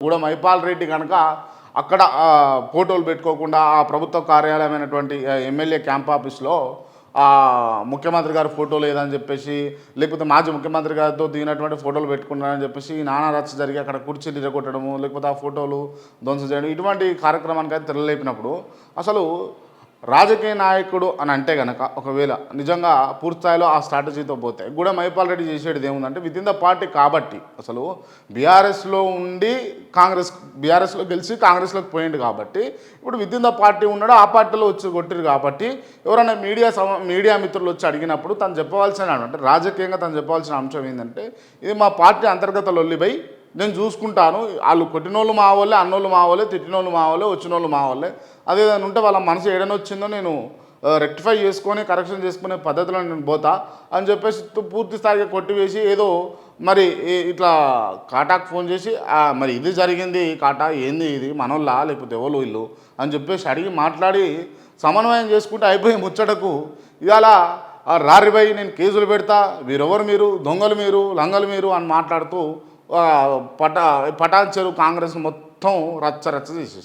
కూడా మైపాల్ రెడ్డి కనుక అక్కడ ఫోటోలు పెట్టుకోకుండా ఆ ప్రభుత్వ కార్యాలయమైనటువంటి ఎమ్మెల్యే క్యాంప్ ఆఫీస్లో ముఖ్యమంత్రి గారి ఫోటో లేదని చెప్పేసి, లేకపోతే మాజీ ముఖ్యమంత్రి గారితో దిగినటువంటి ఫోటోలు పెట్టుకున్నారని చెప్పేసి నానా రచ్చ జరిగి అక్కడ కుర్చీలు ఇరగొట్టడము, లేకపోతే ఆ ఫోటోలు ధ్వంసం చేయడం, ఇటువంటి కార్యక్రమానికి అయితే తెరలేపినప్పుడు అసలు రాజకీయ నాయకుడు అని అంటే కనుక ఒకవేళ నిజంగా పూర్తిస్థాయిలో ఆ స్ట్రాటజీతో పోతే కూడా మైపాల్ రెడ్డి చేసేది ఏముందంటే విత్ ఇన్ ద పార్టీ కాబట్టి అసలు బీఆర్ఎస్లో ఉండి బీఆర్ఎస్లో గెలిచి కాంగ్రెస్లోకి పోయింది కాబట్టి ఇప్పుడు విత్ ఇన్ ద పార్టీ ఉన్నాడు, ఆ పార్టీలో వచ్చి కొట్టిరు కాబట్టి ఎవరైనా మీడియా మిత్రులు వచ్చి అడిగినప్పుడు తను చెప్పవలసిన అంటే రాజకీయంగా తను చెప్పవలసిన అంశం ఏంటంటే ఇది మా పార్టీ అంతర్గత లొల్లిపై నేను చూసుకుంటాను, వాళ్ళు కొట్టినోళ్ళు మా వాళ్ళే, అన్నోళ్ళు మా వాళ్ళే, తిట్టినోళ్ళు మా వాళ్ళే, వచ్చినోళ్ళు మా వాళ్ళే, అదేదైనా ఉంటే వాళ్ళ మనసు ఏడని వచ్చిందో నేను రెక్టిఫై చేసుకొని కరెక్షన్ చేసుకునే పద్ధతిలో నేను పోతా అని చెప్పేసి పూర్తి స్థాయిగా కొట్టివేసి ఏదో మరి ఇట్లా కాటాకు ఫోన్ చేసి మరి ఇది జరిగింది కాటా ఏంది ఇది మనోళ్ళా లేకపోతే ఎవరు ఇల్లు అని చెప్పేసి అడిగి మాట్లాడి సమన్వయం చేసుకుంటే అయిపోయి ముచ్చటకు ఇవాళ రారిపై నేను కేసులు పెడతా, వీరెవరు మీరు, దొంగలు మీరు, లంగలు మీరు అని మాట్లాడుతూ పటాన్ చెరువు కాంగ్రెస్ మొత్తం రచ్చ రచ్చ చేసేసి